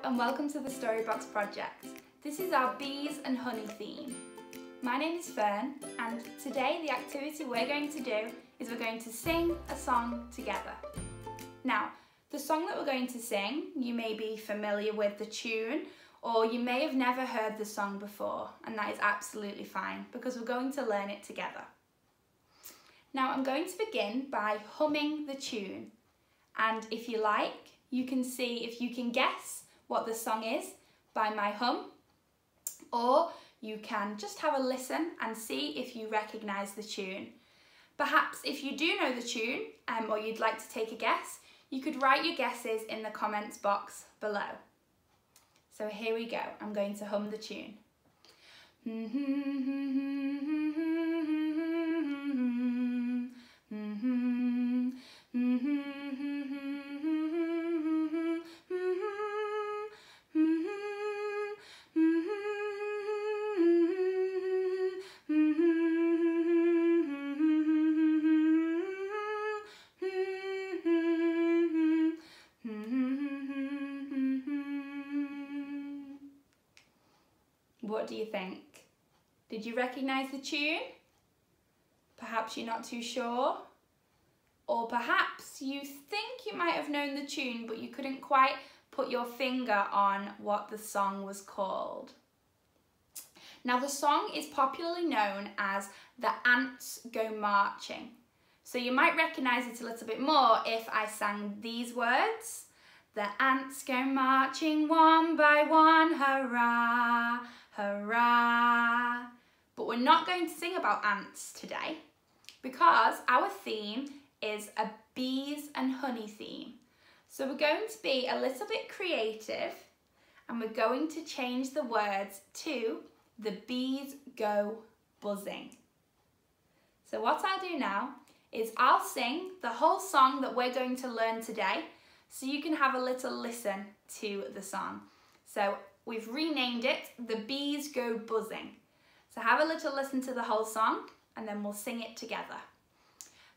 and welcome to the Storybox Project. This is our bees and honey theme. My name is Fern, and today the activity we're going to do is we're going to sing a song together. Now, the song that we're going to sing, you may be familiar with the tune, or you may have never heard the song before, and that is absolutely fine because we're going to learn it together. Now, I'm going to begin by humming the tune, and if you like, you can see if you can guess what the song is by my hum, or you can just have a listen and see if you recognise the tune. Perhaps if you do know the tune or you'd like to take a guess, you could write your guesses in the comments box below. So here we go, I'm going to hum the tune. What do you think? Did you recognise the tune? Perhaps you're not too sure? Or perhaps you think you might have known the tune but you couldn't quite put your finger on what the song was called. Now the song is popularly known as The Ants Go Marching. So you might recognise it a little bit more if I sang these words. The ants go marching one by one, hurrah, hurrah. But we're not going to sing about ants today because our theme is a bees and honey theme. So we're going to be a little bit creative and we're going to change the words to the bees go buzzing. So what I'll do now is I'll sing the whole song that we're going to learn today so you can have a little listen to the song. So we've renamed it The Bees Go Buzzing. So have a little listen to the whole song and then we'll sing it together.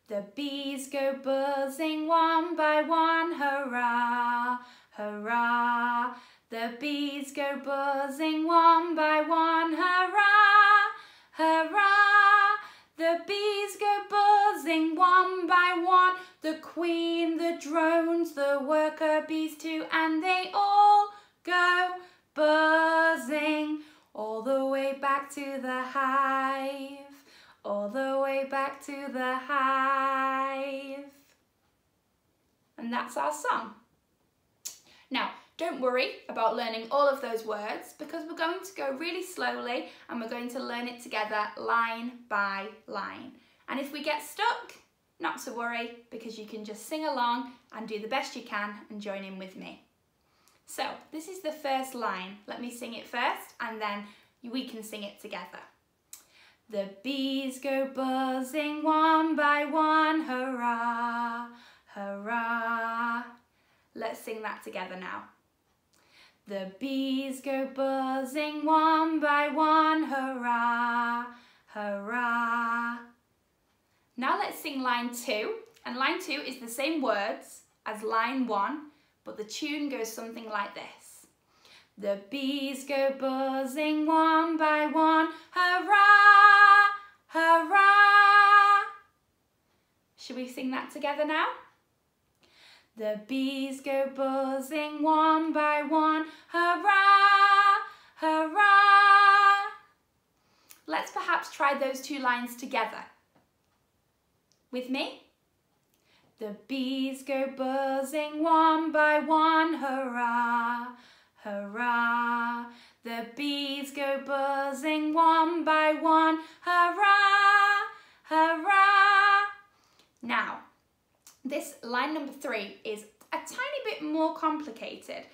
The bees go buzzing one by one, hurrah, hurrah. The bees go buzzing one by one, hurrah, hurrah. The bees go buzzing one by one. The queen, the drones, the worker bees too, and they all go buzzing all the way back to the hive. All the way back to the hive. And that's our song. Now, don't worry about learning all of those words because we're going to go really slowly and we're going to learn it together line by line. And if we get stuck, not to worry because you can just sing along and do the best you can and join in with me. So, this is the first line. Let me sing it first and then we can sing it together. The bees go buzzing one by one, hurrah, hurrah. Let's sing that together now. The bees go buzzing one by one, hurrah, hurrah. Now let's sing line 2, and line 2 is the same words as line 1, but the tune goes something like this. The bees go buzzing one by one, hurrah, hurrah. Should we sing that together now? The bees go buzzing one by one, hurrah, hurrah. Let's perhaps try those two lines together. With me? The bees go buzzing one by one, hurrah, hurrah. The bees go buzzing one by one, hurrah, hurrah. Now, this line number 3 is a tiny bit more complicated,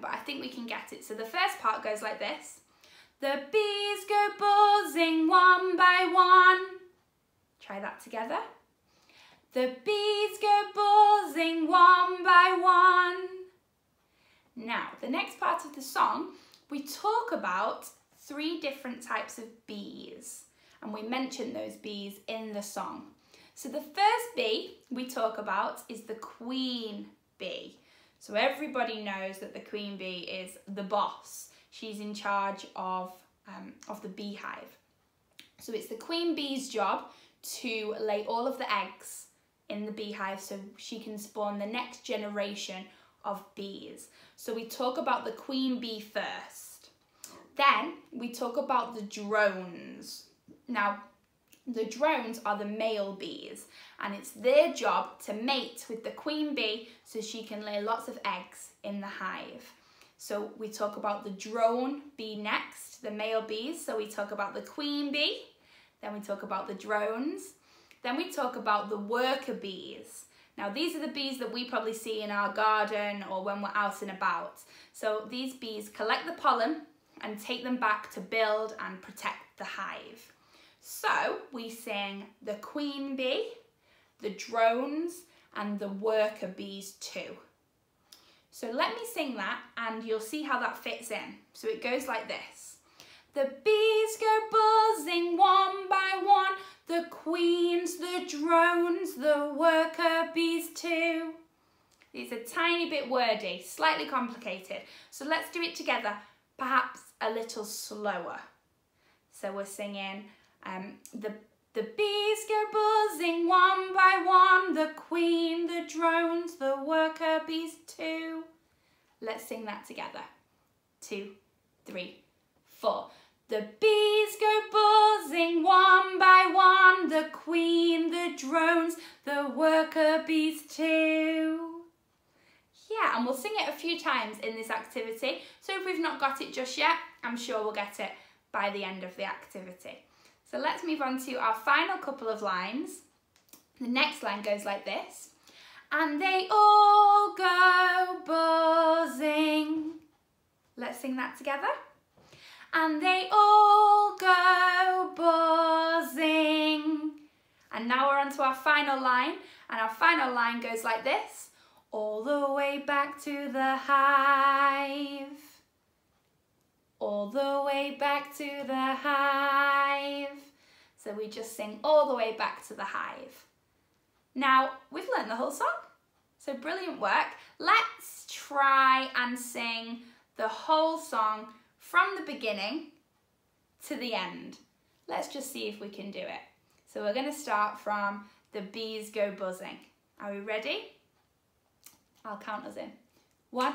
but I think we can get it. So the first part goes like this. The bees go buzzing one by one. Try that together. The bees go buzzing one by one. Now, the next part of the song, we talk about 3 different types of bees, and we mention those bees in the song. So the first bee we talk about is the queen bee. So everybody knows that the queen bee is the boss. She's in charge of the beehive. So it's the queen bee's job to lay all of the eggs in the beehive so she can spawn the next generation of bees. So we talk about the queen bee first. Then we talk about the drones. Now, the drones are the male bees, and it's their job to mate with the queen bee so she can lay lots of eggs in the hive. So we talk about the drone bee next, the male bees. So we talk about the queen bee, then we talk about the drones, then we talk about the worker bees. Now these are the bees that we probably see in our garden or when we're out and about. So these bees collect the pollen and take them back to build and protect the hive. So we sing the queen bee, the drones, and the worker bees too. So let me sing that and you'll see how that fits in. So it goes like this. The bees go buzzing one by one, the queens, the drones, the worker bees too. It's a tiny bit wordy, slightly complicated. So let's do it together, perhaps a little slower. So we're singing the bees go buzzing one by one, the queen, the drones, the worker bees too. Let's sing that together. 2, 3, 4. The bees go buzzing one by one, the queen, the drones, the worker bees too. Yeah, and we'll sing it a few times in this activity. So if we've not got it just yet, I'm sure we'll get it by the end of the activity. So let's move on to our final couple of lines. The next line goes like this. And they all go buzzing. Let's sing that together. And they all go buzzing. And now we're on to our final line. And our final line goes like this. All the way back to the hive. All the way back to the hive. So we just sing all the way back to the hive. Now, we've learned the whole song. So brilliant work. Let's try and sing the whole song from the beginning to the end. Let's just see if we can do it. So we're going to start from the bees go buzzing. Are we ready? I'll count us in. 1,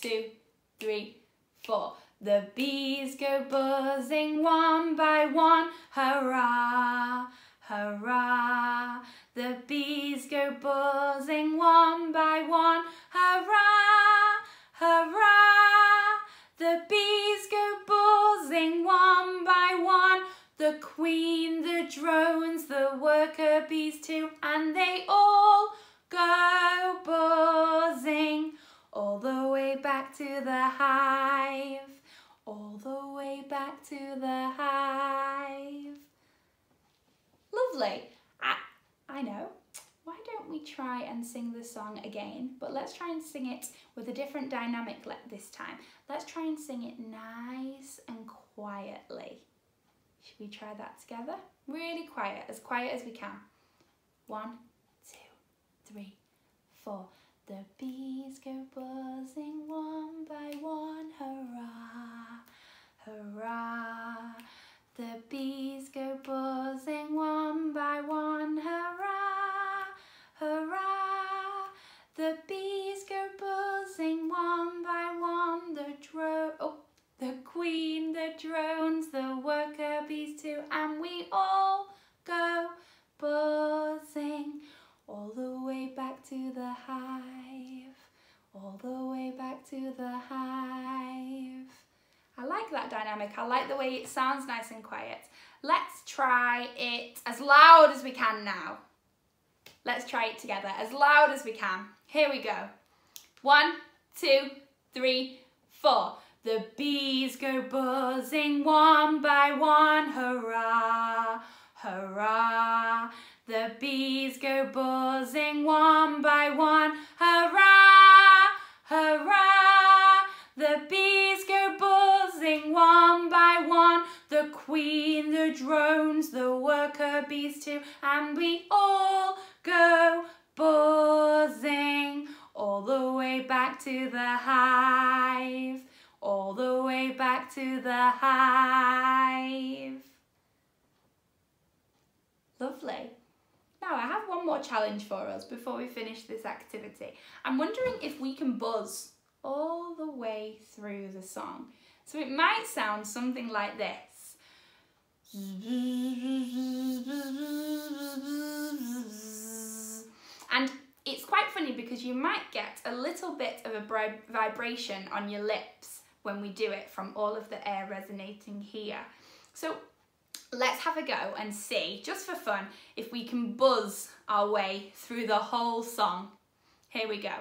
2, 3, 4. The bees go buzzing one by one, hurrah, hurrah. The bees go buzzing one by one, hurrah, hurrah. The bees go buzzing one by one, the queen, the drones, the worker bees too, and they all go buzzing all the way back to the hive. All the way back to the hive. Lovely. I know. Why don't we try and sing the song again? But let's try and sing it with a different dynamic this time. Let's try and sing it nice and quietly. Should we try that together? Really quiet as we can. 1, 2, 3, 4. The bees go buzzing one by one, hurrah, hurrah. The bees go buzzing one by one, hurrah, hurrah. The bees go buzzing one by one, the queen, the drones, the worker bees too, and we all go buzzing all the way back to the hive, all the way back to the hive. I like that dynamic. I like the way it sounds nice and quiet. Let's try it as loud as we can now. Let's try it together as loud as we can. Here we go. 1, 2, 3, 4. The bees go buzzing one by one, hurrah, hurrah. The bees go buzzing one by one, hurrah, hurrah. The bees go buzzing one by one, the queen, the drones, the worker bees too, and we all go buzzing all the way back to the hive, all the way back to the hive. Lovely. Now I have one more challenge for us before we finish this activity. I'm wondering if we can buzz all the way through the song. So it might sound something like this. And it's quite funny because you might get a little bit of a vibration on your lips when we do it from all of the air resonating here. So let's have a go and see, just for fun, if we can buzz our way through the whole song. Here we go.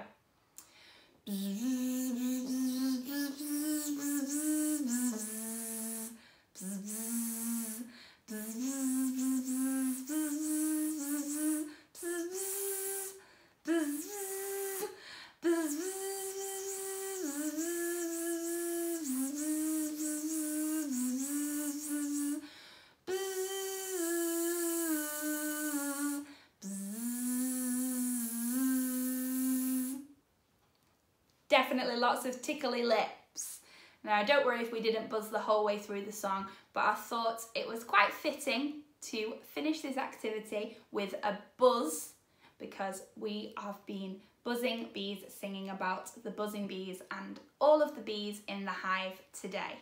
Definitely lots of tickly lips. Now don't worry if we didn't buzz the whole way through the song, but I thought it was quite fitting to finish this activity with a buzz because we have been buzzing bees, singing about the buzzing bees and all of the bees in the hive today.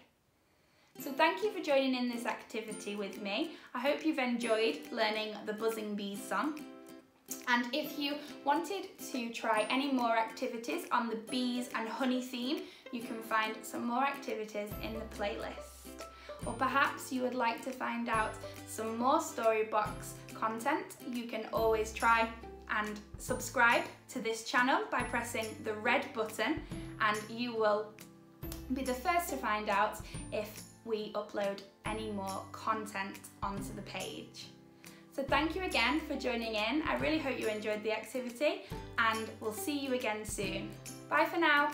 So thank you for joining in this activity with me. I hope you've enjoyed learning the Buzzing Bees song. And if you wanted to try any more activities on the bees and honey theme, you can find some more activities in the playlist. Or perhaps you would like to find out some more Storybox content, you can always try and subscribe to this channel by pressing the red button, and you will be the first to find out if we upload any more content onto the page. So thank you again for joining in. I really hope you enjoyed the activity and we'll see you again soon. Bye for now.